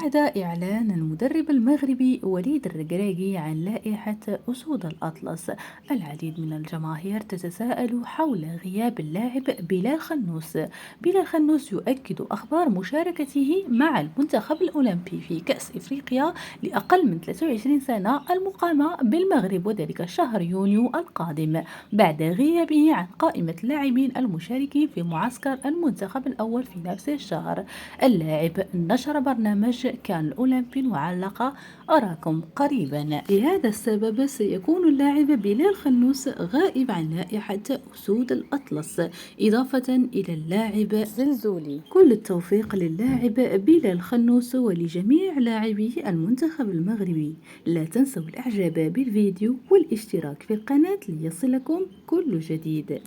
بعد إعلان المدرب المغربي وليد الركراكي عن لائحة أسود الأطلس، العديد من الجماهير تتساءل حول غياب اللاعب بلال خنوس. بلال خنوس يؤكد أخبار مشاركته مع المنتخب الأولمبي في كأس إفريقيا لأقل من 23 سنة المقامة بالمغرب، وذلك شهر يونيو القادم، بعد غيابه عن قائمة اللاعبين المشاركين في معسكر المنتخب الأول في نفس الشهر. اللاعب نشر برنامج كان الأولمبي وعلق: أراكم قريبا. لهذا السبب سيكون اللاعب بلال خنوس غائب عن لائحة أسود الأطلس، إضافة إلى اللاعب زلزولي. كل التوفيق للاعب بلال خنوس ولجميع لاعبي المنتخب المغربي. لا تنسوا الإعجاب بالفيديو والاشتراك في القناة ليصلكم كل جديد.